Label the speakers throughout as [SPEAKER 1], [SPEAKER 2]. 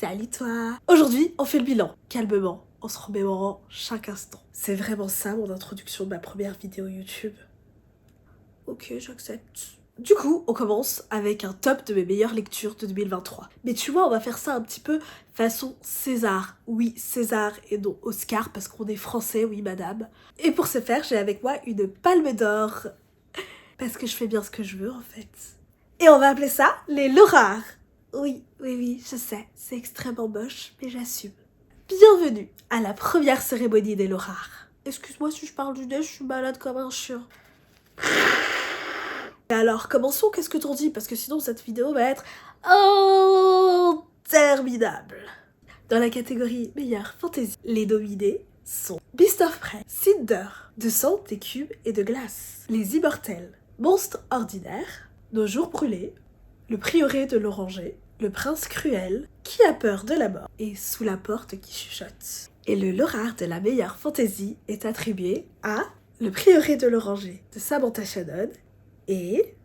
[SPEAKER 1] Salut toi! Aujourd'hui, on fait le bilan, calmement, en se remémorant chaque instant. C'est vraiment ça mon introduction de ma première vidéo YouTube. Ok, j'accepte. Du coup, on commence avec un top de mes meilleures lectures de 2023. Mais tu vois, on va faire ça un petit peu façon César. Oui, César et non Oscar, parce qu'on est français, oui madame. Et pour ce faire, j'ai avec moi une palme d'or. Parce que je fais bien ce que je veux en fait. Et on va appeler ça les Laurars. Oui, je sais, c'est extrêmement moche, mais j'assume. Bienvenue à la première cérémonie des Laurars. Excuse-moi si je parle du nez, je suis malade comme un chien. Et alors, commençons, qu'est-ce que t'en dis? Parce que sinon cette vidéo va être interminable. Dans la catégorie meilleure fantasy, les nominés sont Beast of Prey, Cinder, de sang, des cubes et de glace, Les Immortels, Monstres ordinaires, Nos jours brûlés, Le prieuré de l'oranger, Le prince cruel, Qui a peur de la mort et Sous la porte qui chuchote. Et le Laurard de la meilleure fantasy est attribué à Le prieuré de l'oranger de Samantha Shannon et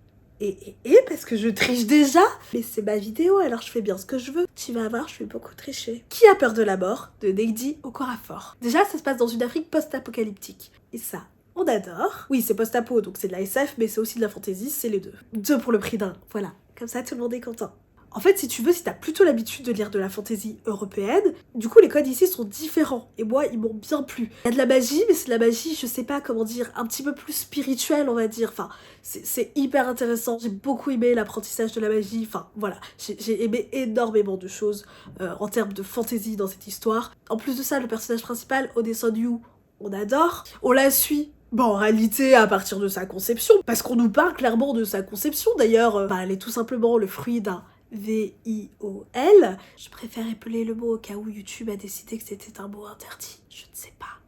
[SPEAKER 1] parce que je triche déjà. Mais c'est ma vidéo, alors je fais bien ce que je veux. Tu vas voir, je vais beaucoup tricher. Qui a peur de la mort de Neidi Okorafor. Déjà, ça se passe dans une Afrique post-apocalyptique. Et ça, on adore. Oui, c'est post-apo, donc c'est de la SF, mais c'est aussi de la fantasy, c'est les deux. Deux pour le prix d'un, voilà. Comme ça, tout le monde est content. En fait, si tu veux, si t'as plutôt l'habitude de lire de la fantasy européenne, du coup, les codes ici sont différents. Et moi, ils m'ont bien plu. Il y a de la magie, mais c'est de la magie, je sais pas comment dire, un petit peu plus spirituelle, on va dire. Enfin, c'est hyper intéressant. J'ai beaucoup aimé l'apprentissage de la magie. Enfin, voilà. J'ai aimé énormément de choses en termes de fantasy dans cette histoire. En plus de ça, le personnage principal, Odeson-Yu, on adore. On la suit. Bon, en réalité, à partir de sa conception, parce qu'on nous parle clairement de sa conception. D'ailleurs, elle est tout simplement le fruit d'un V-I-O-L. Je préfère épeler le mot au cas où YouTube a décidé que c'était un mot interdit. Je ne sais pas.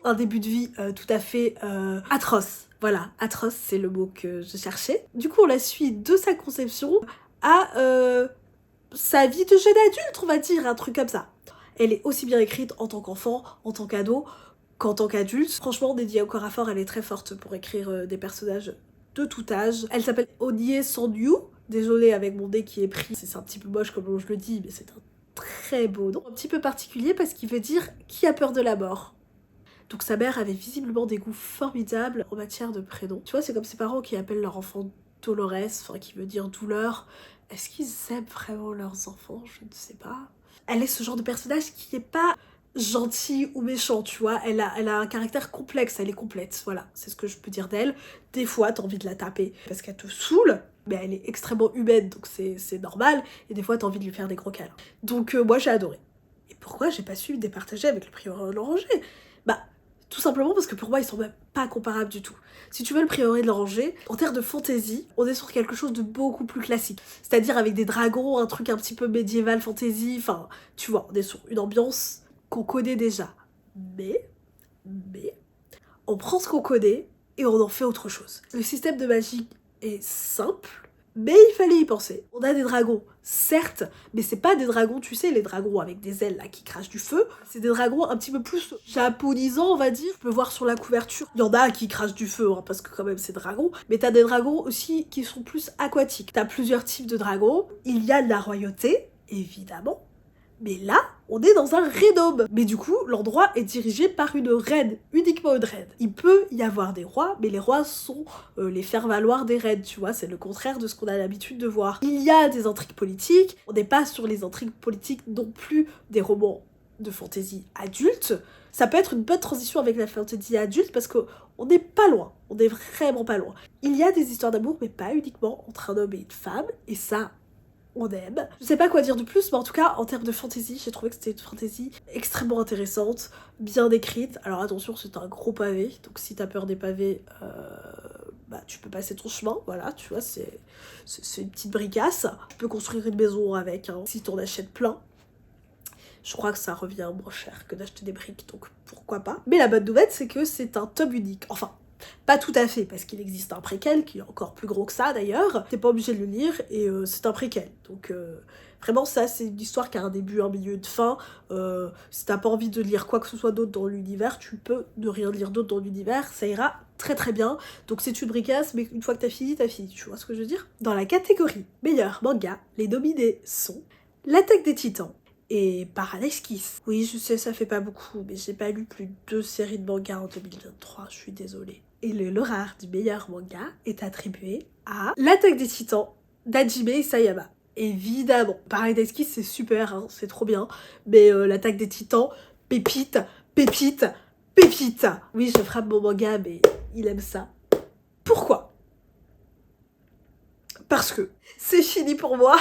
[SPEAKER 1] Un début de vie tout à fait atroce. Voilà, atroce, c'est le mot que je cherchais. Du coup, on la suit de sa conception à sa vie de jeune adulte, on va dire, un truc comme ça. Elle est aussi bien écrite en tant qu'enfant, en tant qu'ado, qu'en tant qu'adulte. Franchement, Neidi Okorafor, elle est très forte pour écrire des personnages de tout âge. Elle s'appelle Onye Sandyu. Désolée avec mon nez qui est pris, c'est un petit peu moche comme je le dis, mais c'est un très beau nom. Un petit peu particulier parce qu'il veut dire « qui a peur de la mort ». Donc sa mère avait visiblement des goûts formidables en matière de prénoms. Tu vois, c'est comme ses parents qui appellent leur enfant Dolores, enfin qui veut dire douleur. Est-ce qu'ils aiment vraiment leurs enfants? Je ne sais pas. Elle est ce genre de personnage qui est pas gentil ou méchant, tu vois. Elle a un caractère complexe, elle est complète, voilà. C'est ce que je peux dire d'elle. Des fois, t'as envie de la taper parce qu'elle te saoule, mais elle est extrêmement humaine, donc c'est normal. Et des fois, t'as envie de lui faire des gros câlins. Donc moi, j'ai adoré. Et pourquoi j'ai pas su départager avec le prieuré de l'oranger? Bah, tout simplement parce que pour moi, ils sont même pas comparables du tout. Si tu veux, le prieuré de l'oranger, en termes de fantasy, on est sur quelque chose de beaucoup plus classique. C'est-à-dire avec des dragons, un truc un petit peu médiéval fantasy, enfin, tu vois, on est sur une ambiance qu'on connaît déjà. Mais, on prend ce qu'on connaît et on en fait autre chose. Le système de magie est simple, mais il fallait y penser. On a des dragons, certes, mais c'est pas des dragons, tu sais, les dragons avec des ailes là qui crachent du feu. C'est des dragons un petit peu plus japonisants, on va dire. Tu peux voir sur la couverture, il y en a qui crachent du feu, hein, parce que quand même c'est dragons. Mais t'as des dragons aussi qui sont plus aquatiques. T'as plusieurs types de dragons. Il y a de la royauté, évidemment. Mais là, on est dans un raidome. Mais du coup, l'endroit est dirigé par une reine, uniquement une reine. Il peut y avoir des rois, mais les rois sont les faire-valoir des reines, tu vois, c'est le contraire de ce qu'on a l'habitude de voir. Il y a des intrigues politiques, on n'est pas sur les intrigues politiques non plus des romans de fantasy adultes. Ça peut être une bonne transition avec la fantasy adulte parce qu'on n'est pas loin, on n'est vraiment pas loin. Il y a des histoires d'amour, mais pas uniquement entre un homme et une femme, et ça, on aime. Je sais pas quoi dire de plus, mais en tout cas, en termes de fantasy, j'ai trouvé que c'était une fantasy extrêmement intéressante, bien écrite. Alors attention, c'est un gros pavé, donc si t'as peur des pavés, bah tu peux passer ton chemin, voilà, tu vois, c'est une petite bricasse. Tu peux construire une maison avec, hein, si t'en achètes plein. Je crois que ça revient moins cher que d'acheter des briques, donc pourquoi pas. Mais la bonne nouvelle, c'est que c'est un tome unique. Enfin, pas tout à fait, parce qu'il existe un préquel, qui est encore plus gros que ça d'ailleurs. T'es pas obligé de le lire, et c'est un préquel. Donc vraiment, ça, c'est une histoire qui a un début, un milieu, une fin. Si t'as pas envie de lire quoi que ce soit d'autre dans l'univers, tu peux ne rien lire d'autre dans l'univers, ça ira très très bien. Donc c'est une bricasse, mais une fois que t'as fini, tu vois ce que je veux dire? Dans la catégorie meilleur manga, les nominés sont L'Attaque des Titans, et Paradise Kiss. Oui, je sais, ça fait pas beaucoup, mais j'ai pas lu plus de 2 séries de manga en 2023, je suis désolée. Et le Laurard du meilleur manga est attribué à L'Attaque des Titans d'Hajime Isayama. Évidemment, Paradise Kiss c'est super, hein, c'est trop bien, mais L'Attaque des Titans, pépite, pépite, pépite. Oui, je frappe mon manga, mais il aime ça. Pourquoi? Parce que c'est fini pour moi.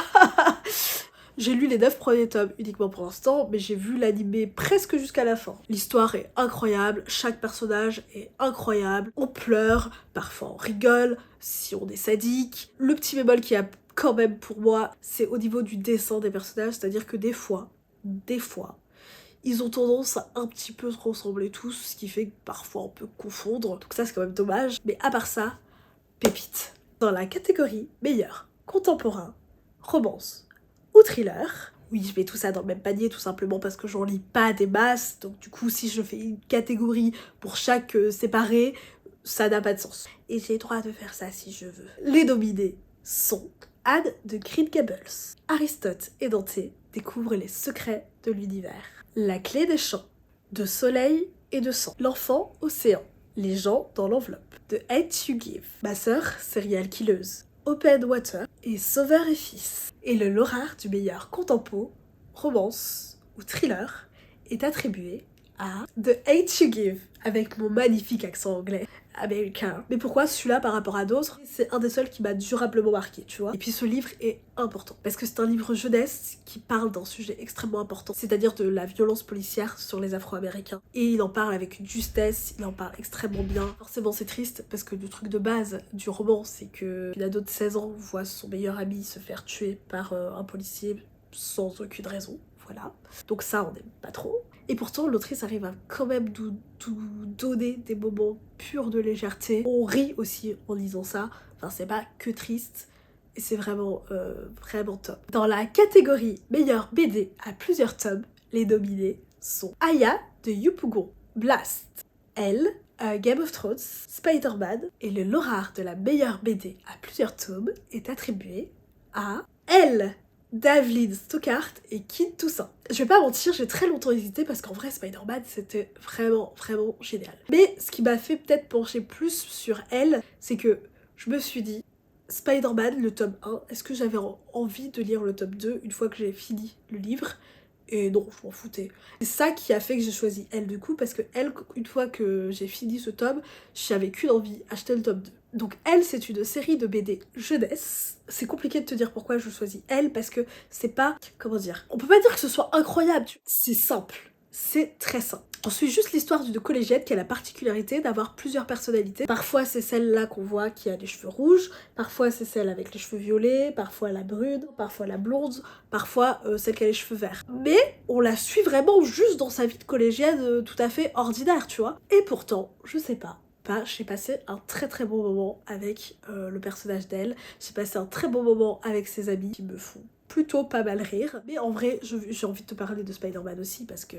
[SPEAKER 1] J'ai lu les 9 premiers tomes uniquement pour l'instant, mais j'ai vu l'animé presque jusqu'à la fin. L'histoire est incroyable, chaque personnage est incroyable, on pleure, parfois on rigole, si on est sadique. Le petit bémol qu'il y a quand même pour moi, c'est au niveau du dessin des personnages, c'est-à-dire que des fois, ils ont tendance à un petit peu se ressembler tous, ce qui fait que parfois on peut confondre, donc ça c'est quand même dommage. Mais à part ça, pépite. Dans la catégorie meilleur contemporain, romance ou thriller. Oui, je mets tout ça dans le même panier tout simplement parce que j'en lis pas des masses, donc du coup si je fais une catégorie pour chaque séparé, ça n'a pas de sens. Et j'ai le droit de faire ça si je veux. Les nominés sont Anne de Green Gables. Aristote et Dante découvrent les secrets de l'univers. La clé des champs, de soleil et de sang. L'enfant océan. Les gens dans l'enveloppe. De Hate You Give. Ma sœur, serial killeuse. Open Water et Sauveur et Fils. Et le Laurard du meilleur contempo, romance ou thriller est attribué à The Hate You Give, avec mon magnifique accent anglais américain. Mais pourquoi celui-là par rapport à d'autres? C'est un des seuls qui m'a durablement marqué, tu vois. Et puis ce livre est important, parce que c'est un livre jeunesse qui parle d'un sujet extrêmement important, c'est-à-dire de la violence policière sur les Afro-Américains. Et il en parle avec une justesse, il en parle extrêmement bien. Forcément c'est triste, parce que le truc de base du roman, c'est qu'une ado de 16 ans voit son meilleur ami se faire tuer par un policier sans aucune raison. Voilà. Donc ça, on n'aime pas trop. Et pourtant, l'autrice arrive à quand même nous donner des moments purs de légèreté. On rit aussi en lisant ça. Enfin, c'est pas que triste. Et c'est vraiment, vraiment top. Dans la catégorie meilleure BD à plusieurs tomes, les nominés sont Aya de Yupugon, Blast, Elle, Game of Thrones, Spider-Man. Et le Laurard de la meilleure BD à plusieurs tomes est attribué à Elle, Davlin Stockart et Kid Toussaint. Je vais pas mentir, j'ai très longtemps hésité parce qu'en vrai Spider-Man c'était vraiment génial. Mais ce qui m'a fait peut-être pencher plus sur elle, c'est que je me suis dit, Spider-Man, le tome 1, est-ce que j'avais envie de lire le tome 2 une fois que j'ai fini le livre? Et non, je m'en foutais. C'est ça qui a fait que j'ai choisi elle du coup, parce que elle, une fois que j'ai fini ce tome, j'avais qu'une envie, acheter le tome 2. Donc elle, c'est une série de BD jeunesse. C'est compliqué de te dire pourquoi je choisis elle, parce que c'est pas... Comment dire? On peut pas dire que ce soit incroyable, c'est simple. C'est très simple. On suit juste l'histoire d'une collégienne qui a la particularité d'avoir plusieurs personnalités. Parfois c'est celle-là qu'on voit qui a les cheveux rouges, parfois c'est celle avec les cheveux violets, parfois la brune, parfois la blonde, parfois celle qui a les cheveux verts. Mais on la suit vraiment juste dans sa vie de collégienne tout à fait ordinaire, tu vois. Et pourtant, je sais pas, j'ai passé un très bon moment avec le personnage d'elle. J'ai passé un très bon moment avec ses amis qui me font plutôt pas mal rire. Mais en vrai, j'ai envie de te parler de Spider-Man aussi parce que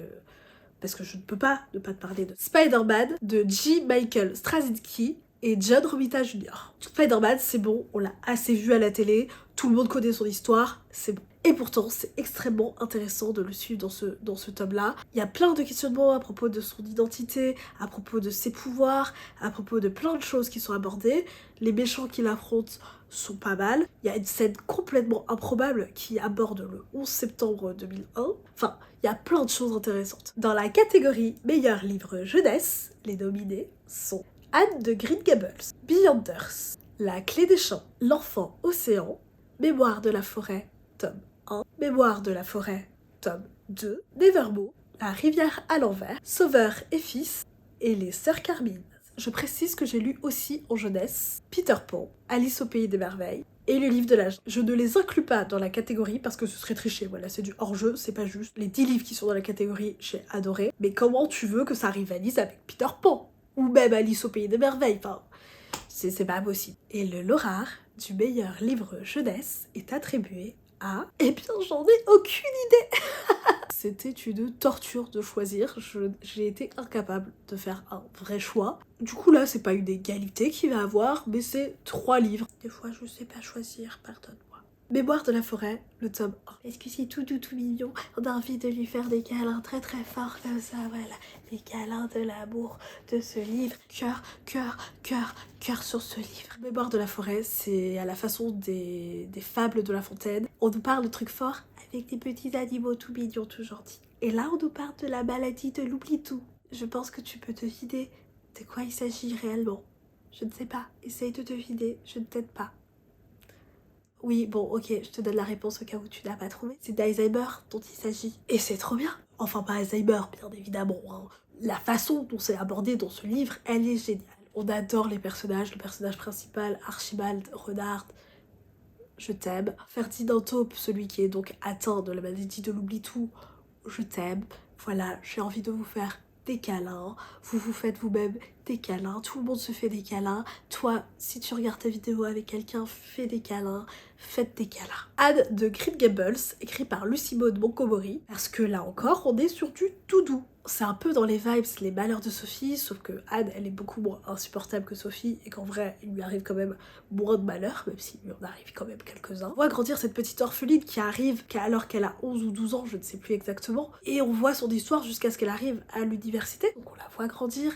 [SPEAKER 1] je ne peux pas ne pas te parler de Spider-Man de J. Michael Straczynski et John Romita Jr. Spider-Man, c'est bon, on l'a assez vu à la télé, tout le monde connaît son histoire, c'est bon. Et pourtant, c'est extrêmement intéressant de le suivre dans ce tome-là. Il y a plein de questionnements à propos de son identité, à propos de ses pouvoirs, à propos de plein de choses qui sont abordées. Les méchants qu'il affronte sont pas mal. Il y a une scène complètement improbable qui aborde le 11 septembre 2001. Enfin, il y a plein de choses intéressantes. Dans la catégorie meilleur livre jeunesse, les nominés sont Anne de Green Gables, Beyonders, La clé des champs, L'enfant océan, Mémoire de la forêt, tome 1, Mémoire de la forêt, tome 2, Nevermore, La rivière à l'envers, Sauveur et Fils et Les Sœurs Carmine. Je précise que j'ai lu aussi en jeunesse Peter Pan, Alice au pays des merveilles et le livre de l'âge. Je ne les inclus pas dans la catégorie parce que ce serait triché, voilà, c'est du hors-jeu, c'est pas juste. Les 10 livres qui sont dans la catégorie, j'ai adoré, mais comment tu veux que ça rivalise avec Peter Pan? Ou même Alice au pays des merveilles, enfin, c'est pas possible. Et le Laurard du meilleur livre jeunesse est attribué à... Eh bien, j'en ai aucune idée. C'était une torture de choisir, j'ai été incapable de faire un vrai choix. Du coup là, c'est pas une égalité qu'il va avoir, mais c'est 3 livres. Des fois, je sais pas choisir, pardonne-moi. Mémoire de la forêt, le tome 1. Est-ce que c'est tout doux, tout mignon? On a envie de lui faire des câlins très très forts comme ça, voilà. Des câlins de l'amour de ce livre. Cœur, cœur, cœur, cœur sur ce livre. Mémoire de la forêt, c'est à la façon des fables de La Fontaine. On nous parle de trucs forts avec des petits animaux tout mignons, tout gentils. Et là, on nous parle de la maladie de l'oubli-tout. Je pense que tu peux deviner de quoi il s'agit réellement. Je ne sais pas. Essaye de deviner, je ne t'aide pas. Oui, bon, ok, je te donne la réponse au cas où tu n'as pas trouvé. C'est d'Alzheimer dont il s'agit. Et c'est trop bien. Enfin, pas Alzheimer, bien évidemment. Hein. La façon dont c'est abordé dans ce livre, elle est géniale. On adore les personnages. Le personnage principal, Archibald Renard, je t'aime. Ferdinand Taupe, celui qui est donc atteint de la maladie de l'oubli-tout, je t'aime. Voilà, j'ai envie de vous faire des câlins, vous vous faites vous-même des câlins, tout le monde se fait des câlins. Toi, si tu regardes ta vidéo avec quelqu'un, fais des câlins, faites des câlins. Anne de Green Gables, écrit par Lucy Maud Montgomery, parce que là encore, on est sur du tout doux. C'est un peu dans les vibes Les Malheurs de Sophie, sauf que Anne, elle est beaucoup moins insupportable que Sophie, et qu'en vrai, il lui arrive quand même moins de malheurs, même s'il lui en arrive quand même quelques-uns. On voit grandir cette petite orpheline qui arrive alors qu'elle a 11 ou 12 ans, je ne sais plus exactement, et on voit son histoire jusqu'à ce qu'elle arrive à l'université. Donc on la voit grandir,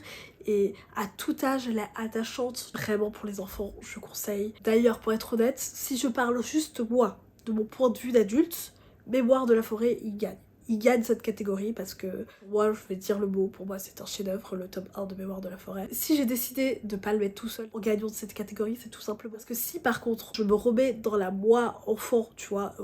[SPEAKER 1] et à tout âge, elle est attachante. Vraiment pour les enfants, je conseille. D'ailleurs, pour être honnête, si je parle juste moi, de mon point de vue d'adulte, Mémoire de la forêt, il gagne. Il gagne cette catégorie parce que moi je vais dire le mot, pour moi c'est un chef-d'œuvre, le tome 1 de Mémoire de la forêt. Si j'ai décidé de pas le mettre tout seul en gagnant de cette catégorie, c'est tout simplement parce que si par contre je me remets dans la moi enfant, tu vois,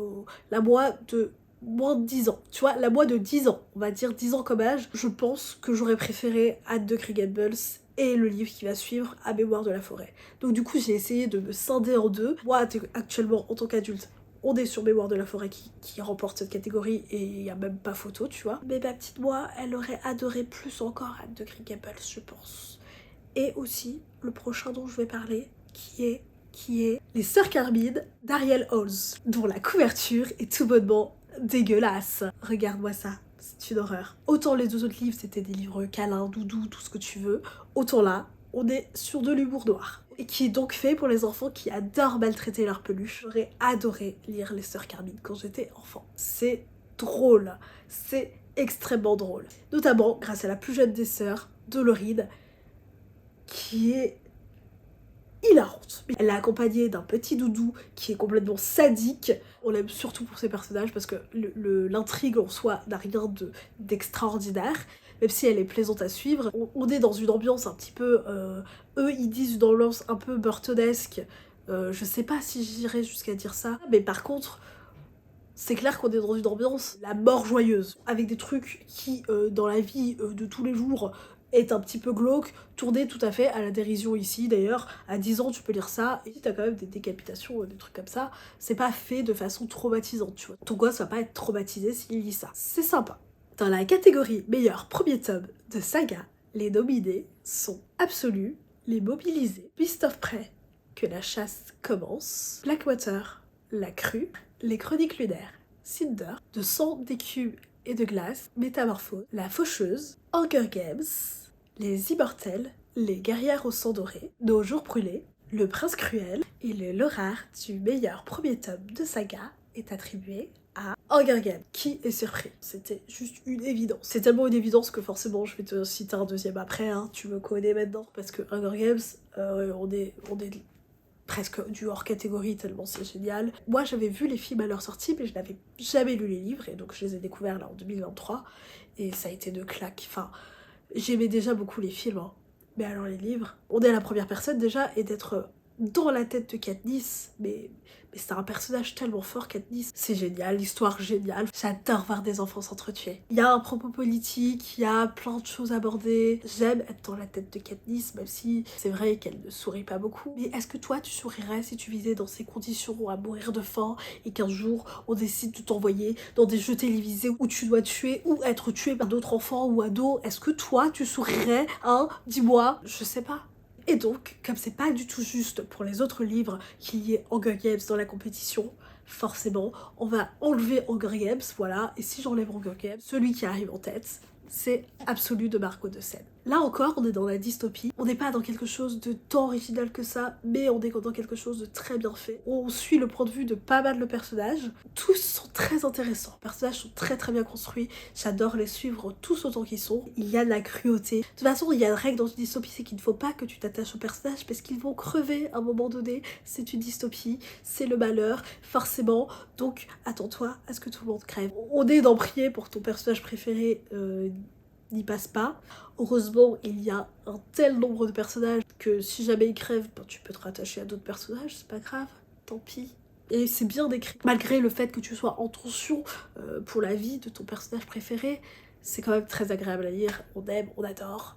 [SPEAKER 1] la moi de moins de 10 ans, tu vois, la moi de 10 ans, on va dire 10 ans comme âge, je pense que j'aurais préféré Anne de Green Gables et le livre qui va suivre à Mémoire de la forêt. Donc du coup j'ai essayé de me scinder en deux. Moi actuellement en tant qu'adulte, on est sur Mémoire de la forêt qui remporte cette catégorie et il n'y a même pas photo, tu vois. Mais ma petite moi, elle aurait adoré plus encore Anne de Green Gables, je pense. Et aussi, le prochain dont je vais parler, qui est Les Sœurs Carmine d'Ariel Holmes, dont la couverture est tout bonnement dégueulasse. Regarde-moi ça, c'est une horreur. Autant les deux autres livres, c'était des livres câlins, doudou, tout ce que tu veux. Autant là, on est sur de l'humour noir. Et qui est donc fait pour les enfants qui adorent maltraiter leurs peluches. J'aurais adoré lire Les Sœurs Carmine quand j'étais enfant. C'est drôle, c'est extrêmement drôle. Notamment grâce à la plus jeune des sœurs, Dolorine, qui est hilarante. Elle est accompagnée d'un petit doudou qui est complètement sadique. On l'aime surtout pour ses personnages parce que l'intrigue en soi n'a rien d'extraordinaire. Même si elle est plaisante à suivre, on est dans une ambiance un petit peu... eux, ils disent une ambiance un peu burtonesque. Je sais pas si j'irais jusqu'à dire ça. Mais par contre, c'est clair qu'on est dans une ambiance la mort joyeuse. Avec des trucs qui, dans la vie de tous les jours, est un petit peu glauque, tourné tout à fait à la dérision ici. D'ailleurs, à 10 ans, tu peux lire ça, et si t'as quand même des décapitations, des trucs comme ça, c'est pas fait de façon traumatisante, tu vois. Ton gosse va pas être traumatisé s'il lit ça. C'est sympa. Dans la catégorie meilleur premier tome de saga, les nominés sont Absolu, Les Mobilisés, Beast of Prey, Que la chasse commence, Blackwater, La Crue, Les Chroniques lunaires, Cinder, De sang, d'écume et de glace, Métamorphose, La Faucheuse, Hunger Games, Les Immortels, Les Guerrières au sang doré, Nos jours brûlés, Le Prince cruel et le lot rare du meilleur premier tome de saga est attribué à Hunger Games. Qui est surpris? C'était juste une évidence. C'est tellement une évidence que forcément je vais te citer un deuxième après, hein. Tu me connais maintenant. Parce que Hunger Games, on est presque du hors catégorie tellement c'est génial. Moi j'avais vu les films à leur sortie mais je n'avais jamais lu les livres et donc je les ai découverts là en 2023 et ça a été de claque. Enfin, j'aimais déjà beaucoup les films, hein. Mais alors les livres, on est à la première personne déjà et d'être dans la tête de Katniss, mais c'est un personnage tellement fort, Katniss. C'est génial, l'histoire géniale. J'adore voir des enfants s'entretuer. Il y a un propos politique, il y a plein de choses abordées. J'aime être dans la tête de Katniss, même si c'est vrai qu'elle ne sourit pas beaucoup. Mais est-ce que toi, tu sourirais si tu vivais dans ces conditions à mourir de faim et qu'un jour, on décide de t'envoyer dans des jeux télévisés où tu dois tuer ou être tué par d'autres enfants ou ados? Est-ce que toi, tu sourirais, hein? Dis-moi, je sais pas. Et donc, comme c'est pas du tout juste pour les autres livres qu'il y ait Hunger Games dans la compétition, forcément, on va enlever Hunger Games, voilà, et si j'enlève Hunger Games, celui qui arrive en tête, c'est Absolu de Margot de Seine. Là encore, on est dans la dystopie. On n'est pas dans quelque chose de tant original que ça, mais on est dans quelque chose de très bien fait. On suit le point de vue de pas mal de personnages. Tous sont très intéressants. Les personnages sont très très bien construits. J'adore les suivre tous autant qu'ils sont. Il y a de la cruauté. De toute façon, il y a une règle dans une dystopie, c'est qu'il ne faut pas que tu t'attaches aux personnages parce qu'ils vont crever à un moment donné. C'est une dystopie, c'est le malheur, forcément. Donc, attends-toi à ce que tout le monde crève. On est d'en prier pour que ton personnage préféré n'y passe pas. Heureusement, il y a un tel nombre de personnages que si jamais ils crèvent, ben, tu peux te rattacher à d'autres personnages, c'est pas grave, tant pis. Et c'est bien décrit. Malgré le fait que tu sois en tension pour la vie de ton personnage préféré, c'est quand même très agréable à lire, on aime, on adore.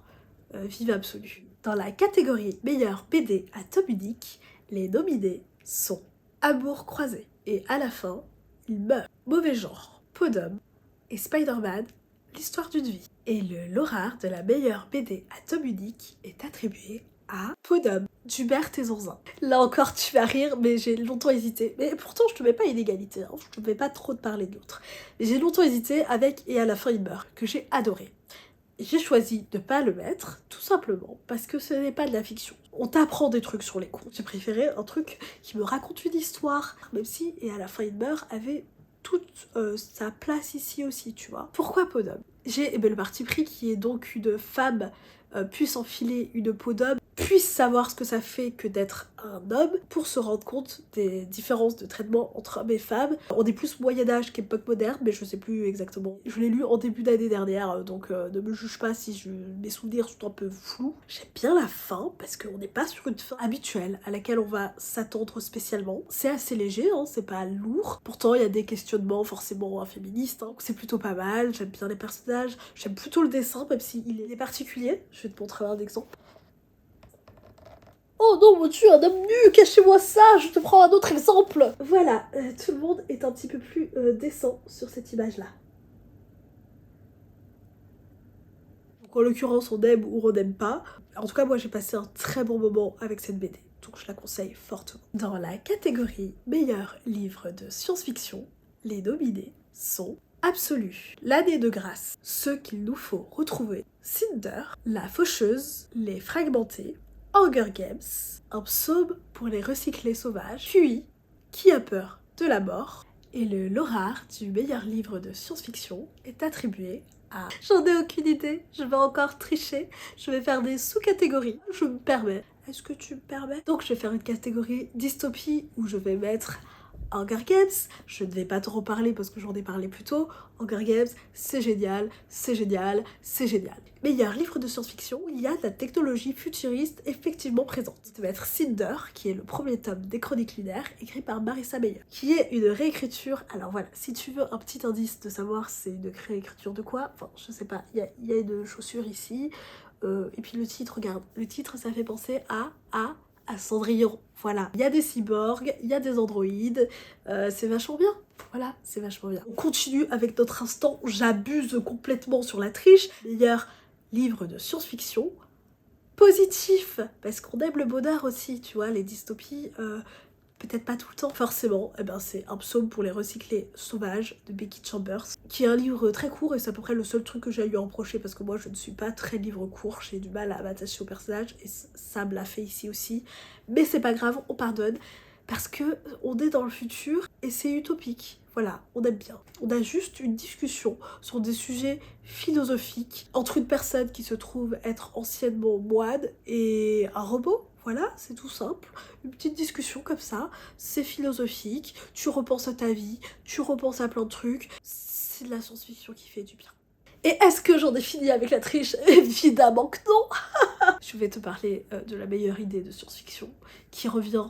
[SPEAKER 1] Vive absolu. Dans la catégorie meilleur BD à tome unique, les nominés sont Amour croisé et à la fin, il meurt. Mauvais genre, Peau d'homme et Spider-Man, l'histoire d'une vie. Et le Laurard de la meilleure BD à tome unique est attribué à Peau d'homme d'Hubert Tézonzin. Là encore tu vas rire, mais j'ai longtemps hésité. Mais pourtant je te mets pas inégalité, hein. Je te mets pas trop de parler de l'autre. Mais j'ai longtemps hésité avec Et à la fin il meurt, que j'ai adoré. J'ai choisi de pas le mettre, tout simplement, parce que ce n'est pas de la fiction. On t'apprend des trucs sur les cons. J'ai préféré un truc qui me raconte une histoire, même si Et à la fin il meurt avait toute sa place ici aussi, tu vois. Pourquoi peau d'homme? J'ai le parti pris qui est donc une femme puisse enfiler une peau d'homme, puisse savoir ce que ça fait que d'être un homme, pour se rendre compte des différences de traitement entre hommes et femmes. On est plus Moyen-Âge qu'époque moderne, mais je sais plus exactement. Je l'ai lu en début d'année dernière, donc ne me juge pas si mes souvenirs sont un peu flous. J'aime bien la fin, parce qu'on n'est pas sur une fin habituelle, à laquelle on va s'attendre spécialement. C'est assez léger, hein, c'est pas lourd. Pourtant, il y a des questionnements forcément féministes, hein, c'est plutôt pas mal, j'aime bien les personnages, j'aime plutôt le dessin, même s'il est particulier. Je vais te montrer un exemple. Oh non mon dieu, un homme nu, cachez-moi ça, je te prends un autre exemple. Voilà, tout le monde est un petit peu plus décent sur cette image-là. Donc en l'occurrence, on aime ou on n'aime pas. En tout cas, moi j'ai passé un très bon moment avec cette BD, donc je la conseille fortement. Dans la catégorie meilleur livre de science-fiction, les nominés sont Absolu, L'année de grâce, Ce qu'il nous faut retrouver, Cinder, La faucheuse, Les fragmentés, Hunger Games, Un psaume pour les recyclés sauvages, puis Qui a peur de la mort. Et le Laurard du meilleur livre de science-fiction est attribué à... J'en ai aucune idée, je vais encore tricher, je vais faire des sous-catégories, je me permets. Est-ce que tu me permets? Donc je vais faire une catégorie dystopie où je vais mettre Hunger Games, je ne vais pas trop parler parce que j'en ai parlé plus tôt. Hunger Games, c'est génial, c'est génial, c'est génial. Meilleur livre de science-fiction où il y a de la technologie futuriste effectivement présente. Ça va être Cinder, qui est le premier tome des Chroniques lunaires, écrit par Marissa Meyer, qui est une réécriture. Alors voilà, si tu veux un petit indice de savoir c'est une réécriture de quoi, enfin je sais pas, il y a une chaussure ici, et puis le titre, regarde, le titre ça fait penser à Cendrillon. Voilà, il y a des cyborgs, il y a des androïdes, c'est vachement bien. Voilà, c'est vachement bien. On continue avec notre instant, j'abuse complètement sur la triche. Meilleur livre de science-fiction, positif, parce qu'on aime le bonheur aussi, tu vois, les dystopies, peut-être pas tout le temps forcément, eh ben c'est Un psaume pour les recyclés sauvages de Becky Chambers, qui est un livre très court et c'est à peu près le seul truc que j'ai à lui reprocher parce que moi je ne suis pas très livre court, j'ai du mal à m'attacher au personnage et ça me l'a fait ici aussi, mais c'est pas grave, on pardonne parce que on est dans le futur et c'est utopique. Voilà, on aime bien. On a juste une discussion sur des sujets philosophiques entre une personne qui se trouve être anciennement moine et un robot. Voilà, c'est tout simple. Une petite discussion comme ça, c'est philosophique, tu repenses à ta vie, tu repenses à plein de trucs. C'est de la science-fiction qui fait du bien. Et est-ce que j'en ai fini avec la triche? Évidemment que non. Je vais te parler de la meilleure idée de science-fiction qui revient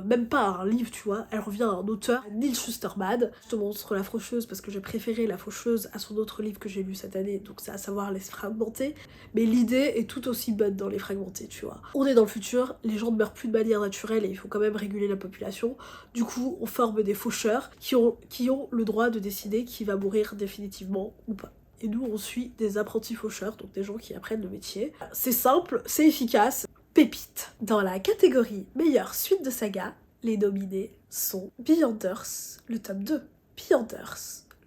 [SPEAKER 1] même pas à un livre, tu vois, elle revient à un auteur, Neil Shusterman. Je te montre La Faucheuse parce que j'ai préféré La Faucheuse à son autre livre que j'ai lu cette année, donc c'est à savoir Les Fragmentés. Mais l'idée est tout aussi bonne dans Les Fragmentés, tu vois. On est dans le futur, les gens ne meurent plus de manière naturelle et il faut quand même réguler la population. Du coup, on forme des faucheurs qui ont le droit de décider qui va mourir définitivement ou pas. Et nous, on suit des apprentis faucheurs, donc des gens qui apprennent le métier. C'est simple, c'est efficace. Pépite. Dans la catégorie meilleure suite de saga, les nominés sont Beyonders, le tome 2, Beyonders,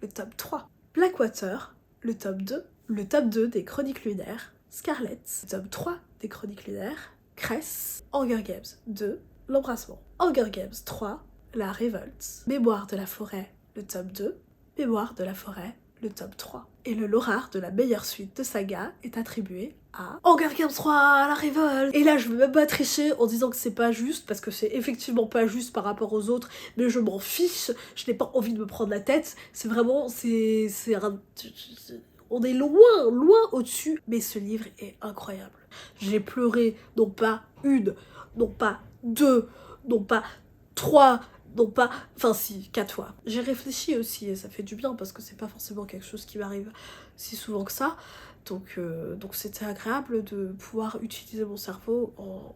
[SPEAKER 1] le tome 3, Blackwater, le tome 2, le tome 2 des Chroniques lunaires, Scarlett, tome 3 des Chroniques lunaires, Cress, Hunger Games 2, L'embrassement, Hunger Games 3, La révolte, Mémoire de la forêt, le tome 2, Mémoire de la forêt, le tome 3. Et le Laurard de la meilleure suite de saga est attribué à Hunger Games 3, La révolte. Et là je veux même pas tricher en disant que c'est pas juste, parce que c'est effectivement pas juste par rapport aux autres, mais je m'en fiche, je n'ai pas envie de me prendre la tête, c'est vraiment, on est loin au-dessus, mais ce livre est incroyable. J'ai pleuré, non pas une, non pas deux, non pas trois, non pas... Enfin si, 4 fois. J'ai réfléchi aussi et ça fait du bien parce que c'est pas forcément quelque chose qui m'arrive si souvent que ça. Donc c'était agréable de pouvoir utiliser mon cerveau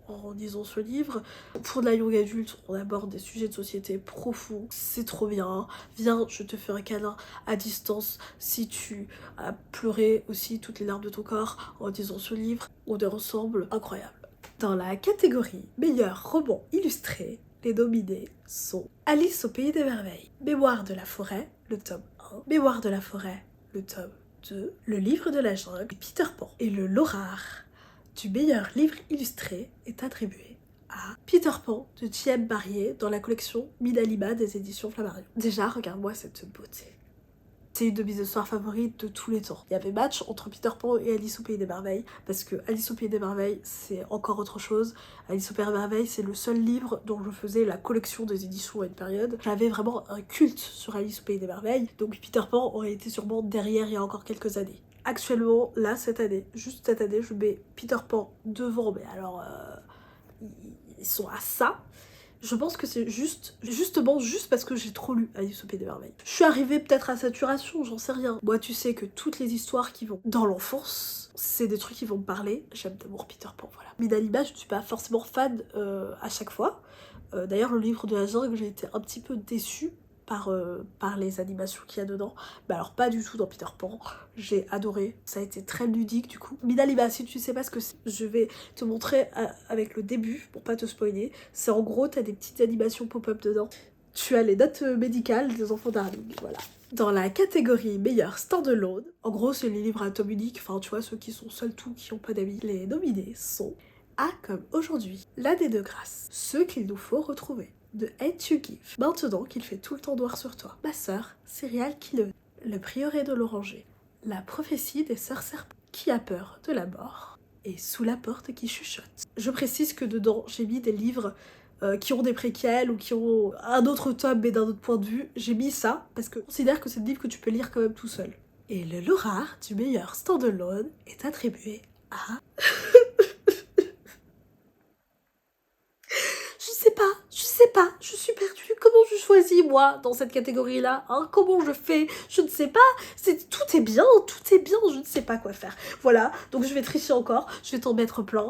[SPEAKER 1] en lisant ce livre. Pour de la young adulte, on aborde des sujets de société profonds, c'est trop bien. Viens, je te fais un câlin à distance si tu as pleuré aussi toutes les larmes de ton corps en lisant ce livre. On est ensemble, incroyable. Dans la catégorie meilleur roman illustré, les nominés sont Alice au pays des merveilles, Mémoire de la forêt, le tome 1, Mémoire de la forêt, le tome 2, Le livre de la jungle et Peter Pan. Et le Laurard du meilleur livre illustré est attribué à Peter Pan de J.M. Barrie dans la collection Minalima des éditions Flammarion. Déjà, regarde-moi cette beauté. C'est une de mes histoires favorites de tous les temps. Il y avait match entre Peter Pan et Alice au Pays des Merveilles, parce que Alice au Pays des Merveilles, c'est encore autre chose. Alice au Pays des Merveilles, c'est le seul livre dont je faisais la collection des éditions à une période. J'avais vraiment un culte sur Alice au Pays des Merveilles, donc Peter Pan aurait été sûrement derrière il y a encore quelques années. Actuellement, là, juste cette année, je mets Peter Pan devant, mais alors, ils sont à ça. Je pense que c'est justement parce que j'ai trop lu Alice au Pays des Merveilles. Je suis arrivée peut-être à saturation, j'en sais rien. Moi, tu sais que toutes les histoires qui vont dans l'enfance, c'est des trucs qui vont me parler. J'aime d'amour Peter Pan, voilà. Mais d'Alibaba, je ne suis pas forcément fan à chaque fois. D'ailleurs, le livre de la jungle, j'ai été un petit peu déçue par les animations qu'il y a dedans. Mais alors pas du tout dans Peter Pan, j'ai adoré, ça a été très ludique du coup. Minalima, si tu sais pas ce que c'est, je vais te montrer avec le début pour pas te spoiler. C'est en gros, t'as des petites animations pop-up dedans. Tu as les notes médicales des enfants Darling, voilà. Dans la catégorie meilleur stand-alone, en gros c'est les livres à tome unique, enfin tu vois ceux qui sont seuls tout, qui ont pas d'amis. Les nominés sont A comme aujourd'hui, L'année de grâce, Ce qu'il nous faut retrouver, de Hate You Give, Maintenant qu'il fait tout le temps noir sur toi, Ma sœur, Serial Killer, Le prieuré de l'oranger, La prophétie des sœurs serpents, Qui a peur de la mort, et Sous la porte qui chuchote. Je précise que dedans, j'ai mis des livres qui ont des préquels ou qui ont un autre tome mais d'un autre point de vue. J'ai mis ça parce que je considère que c'est des livres que tu peux lire quand même tout seul. Et le Laurard du meilleur stand-alone est attribué à... Je sais pas, je suis perdue. Comment je choisis, moi, dans cette catégorie-là, hein? Comment je fais? Je ne sais pas. Tout est bien, je ne sais pas quoi faire. Voilà, donc je vais tricher encore, je vais t'en mettre plein.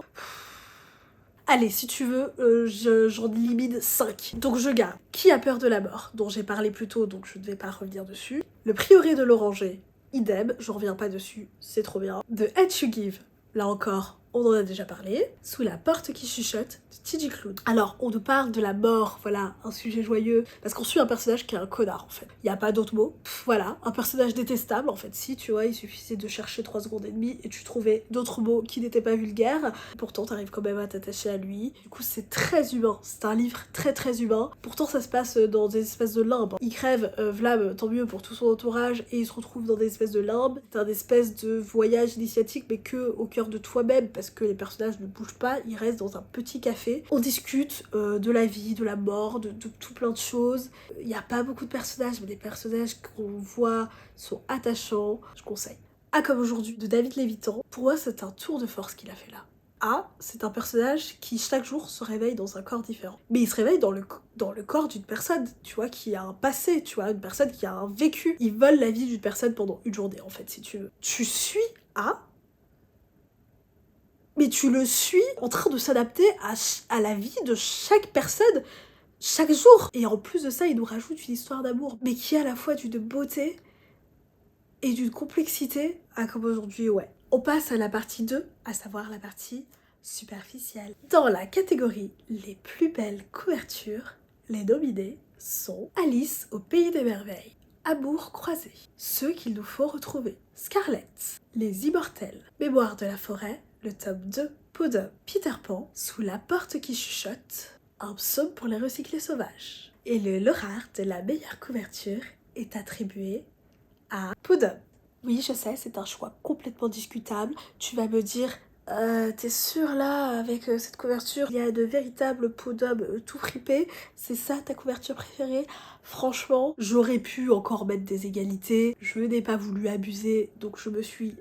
[SPEAKER 1] Allez, si tu veux, j'en élimine 5. Donc je garde Qui a peur de la mort, dont j'ai parlé plus tôt, donc je ne vais pas revenir dessus. Le prieuré de l'oranger, idem, je reviens pas dessus, c'est trop bien. De Hate You Give, là encore, on en a déjà parlé. Sous la porte qui chuchote, de T.J. Klune. Alors, on nous parle de la mort, voilà, un sujet joyeux, parce qu'on suit un personnage qui est un connard, en fait. Il n'y a pas d'autre mot. Voilà, un personnage détestable, en fait. Si, tu vois, il suffisait de chercher 3 secondes et demie et tu trouvais d'autres mots qui n'étaient pas vulgaires. Pourtant, t'arrives quand même à t'attacher à lui. Du coup, c'est très humain. C'est un livre très très humain. Pourtant, ça se passe dans des espèces de limbes. Il crève, Vlam, tant mieux pour tout son entourage, et il se retrouve dans des espèces de limbes. C'est un espèce de voyage initiatique, mais que au cœur de toi-même, parce que les personnages ne bougent pas, ils restent dans un petit café. On discute de la vie, de la mort, de tout plein de choses. Il n'y a pas beaucoup de personnages, mais les personnages qu'on voit sont attachants. Je conseille. A comme aujourd'hui de David Lévitan. Pour moi, c'est un tour de force qu'il a fait là. A, c'est un personnage qui chaque jour se réveille dans un corps différent. Mais il se réveille dans le corps d'une personne, tu vois, qui a un passé, tu vois, une personne qui a un vécu. Il vole la vie d'une personne pendant une journée, en fait, si tu veux. Tu suis A, mais tu le suis en train de s'adapter à la vie de chaque personne, chaque jour. Et en plus de ça, il nous rajoute une histoire d'amour, mais qui est à la fois d'une beauté et d'une complexité. Ah, comme aujourd'hui, ouais. On passe à la partie 2, à savoir la partie superficielle. Dans la catégorie les plus belles couvertures, les nominés sont Alice au pays des merveilles, Amour croisé, ceux qu'il nous faut retrouver. Scarlett, Les Immortels, Mémoire de la forêt, le tome 2, Poudre, Peter Pan, Sous la porte qui chuchote, un psaume pour les recyclés sauvages. Et le Laurard de la meilleure couverture est attribué à Poudre. Oui, je sais, c'est un choix complètement discutable. Tu vas me dire, t'es sûr là, avec cette couverture, il y a de véritables peaux d'homme tout fripés, c'est ça ta couverture préférée? Franchement, j'aurais pu encore mettre des égalités, je n'ai pas voulu abuser, donc je me suis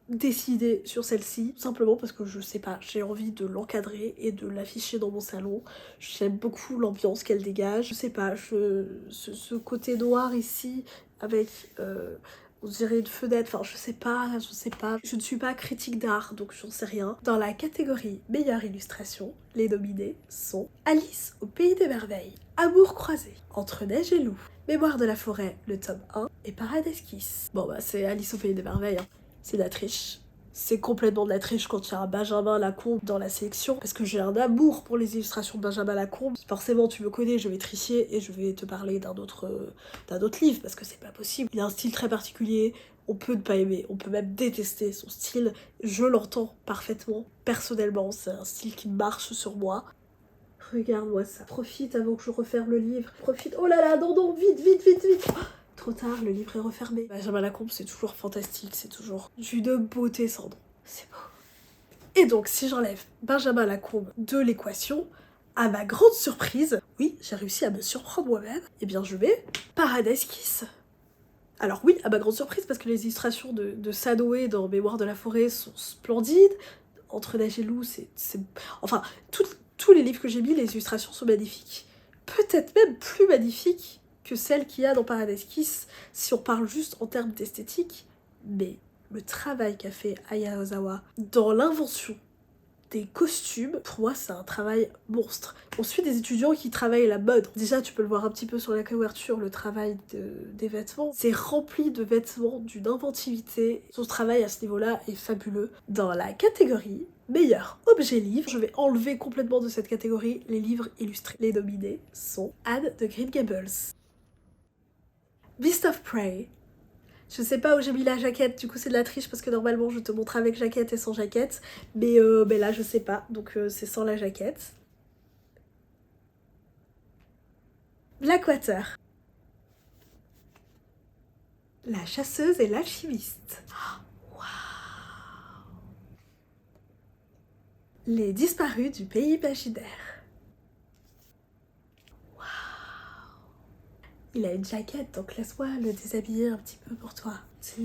[SPEAKER 1] décidée sur celle-ci, simplement parce que je sais pas, j'ai envie de l'encadrer et de l'afficher dans mon salon. J'aime beaucoup l'ambiance qu'elle dégage, je sais pas, ce côté noir ici, avec... on dirait une fenêtre, enfin je sais pas. Je ne suis pas critique d'art, donc j'en sais rien. Dans la catégorie meilleure illustration, les nominés sont Alice au pays des merveilles, Amour croisé, Entre neige et loup, Mémoire de la forêt, le tome 1, et Paradise Kiss. Bon bah c'est Alice au pays des merveilles, hein. C'est de la triche. C'est complètement de la triche quand il y a un Benjamin Lacombe dans la sélection, parce que j'ai un amour pour les illustrations de Benjamin Lacombe. Forcément, tu me connais, je vais tricher et je vais te parler d'un autre livre, parce que c'est pas possible. Il a un style très particulier, on peut ne pas aimer, on peut même détester son style. Je l'entends parfaitement. Personnellement, c'est un style qui marche sur moi. Regarde-moi ça. Profite avant que je referme le livre. Profite. Oh là là, non, non, vite, vite, vite, vite. Trop tard, le livre est refermé. Benjamin Lacombe, c'est toujours fantastique, c'est toujours d'une beauté sans nom. C'est beau. Et donc, si j'enlève Benjamin Lacombe de l'équation, à ma grande surprise, oui, j'ai réussi à me surprendre moi-même, et bien je mets Paradise Kiss. Alors oui, à ma grande surprise, parce que les illustrations de Sanoé dans Mémoire de la forêt sont splendides. Entre neige et loup, c'est... Enfin, tous les livres que j'ai mis, les illustrations sont magnifiques. Peut-être même plus magnifiques que celles qu'il y a dans Paradise Kiss, si on parle juste en termes d'esthétique. Mais le travail qu'a fait Aya Ozawa dans l'invention des costumes, pour moi c'est un travail monstre. On suit des étudiants qui travaillent la mode. Déjà tu peux le voir un petit peu sur la couverture, le travail des vêtements. C'est rempli de vêtements d'une inventivité. Son travail à ce niveau-là est fabuleux. Dans la catégorie meilleur objet livre, je vais enlever complètement de cette catégorie les livres illustrés. Les nominés sont Anne de Green Gables, Beast of Prey. Je sais pas où j'ai mis la jaquette, du coup c'est de la triche parce que normalement je te montre avec jaquette et sans jaquette. Mais là je sais pas, donc c'est sans la jaquette. Blackwater. La chasseuse et l'alchimiste. Waouh. Les disparus du pays imaginaire. Waouh. Il a une jaquette, donc laisse-moi le déshabiller un petit peu pour toi. Ça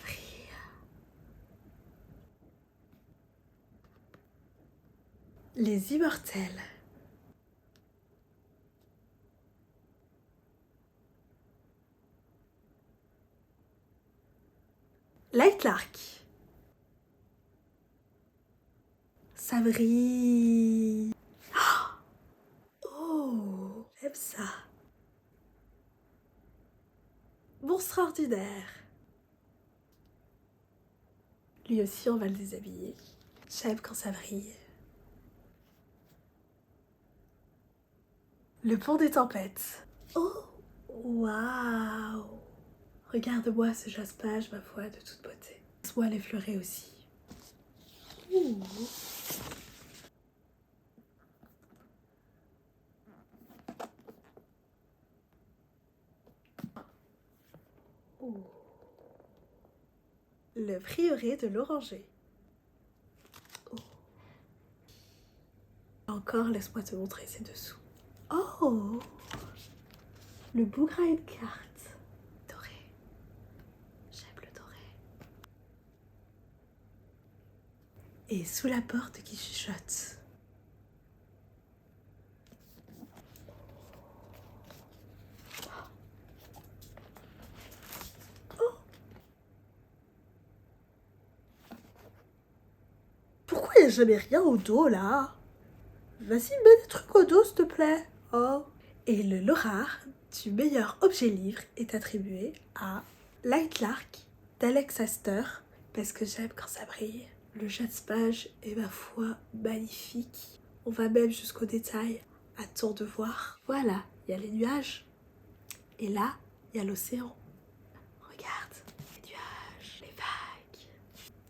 [SPEAKER 1] brille. Les Immortels. Lightlark. Ça brille. Oh, j'aime ça. Monstre ordinaire. Lui aussi, on va le déshabiller. J'aime quand ça brille. Le pont des tempêtes. Oh, waouh. Regarde-moi ce jaspage, ma foi, de toute beauté. Laisse-moi l'effleurer aussi. Ouh. Ouh. Le prieuré de l'oranger. Oh. Encore, laisse-moi te montrer ses dessous. Oh, le bougre à une carte. Doré. J'aime le doré. Et sous la porte qui chuchote. Oh. Pourquoi il n'y a jamais rien au dos là? Vas-y, mets des trucs au dos s'il te plaît. Oh. Et le Laurard du meilleur objet livre est attribué à Lightlark d'Alex Astor, parce que j'aime quand ça brille. Le jaspage est ma foi magnifique. On va même jusqu'au détail. Attends de voir. Voilà, il y a les nuages. Et là, il y a l'océan. Regarde, les nuages, les vagues.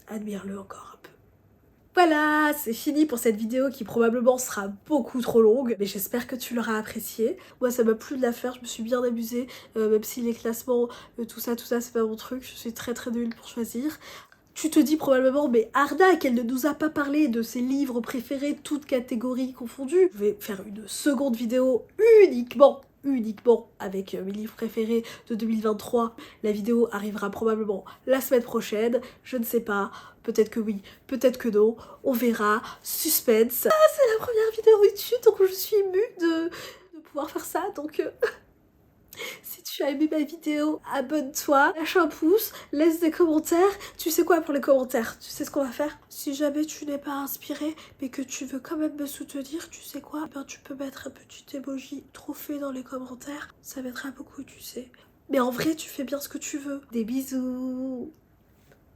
[SPEAKER 1] Admire-le encore un peu. Voilà, c'est fini pour cette vidéo qui probablement sera beaucoup trop longue, mais j'espère que tu l'auras appréciée. Moi ça m'a plu de la faire, je me suis bien amusée, même si les classements, tout ça c'est pas mon truc, je suis très nulle pour choisir. Tu te dis probablement, mais arnaque, elle ne nous a pas parlé de ses livres préférés, toutes catégories confondues. Je vais faire une seconde vidéo uniquement avec mes livres préférés de 2023. La vidéo arrivera probablement la semaine prochaine, je ne sais pas, peut-être que oui, peut-être que non, on verra, suspense. Ah, c'est la première vidéo YouTube, donc je suis émue de pouvoir faire ça, donc... Si tu as aimé ma vidéo, abonne-toi, lâche un pouce, laisse des commentaires. Tu sais quoi pour les commentaires? Tu sais ce qu'on va faire? Si jamais tu n'es pas inspiré, mais que tu veux quand même me soutenir, tu sais quoi? Ben, tu peux mettre un petit emoji trophée dans les commentaires. Ça m'aidera beaucoup, tu sais. Mais en vrai, tu fais bien ce que tu veux. Des bisous!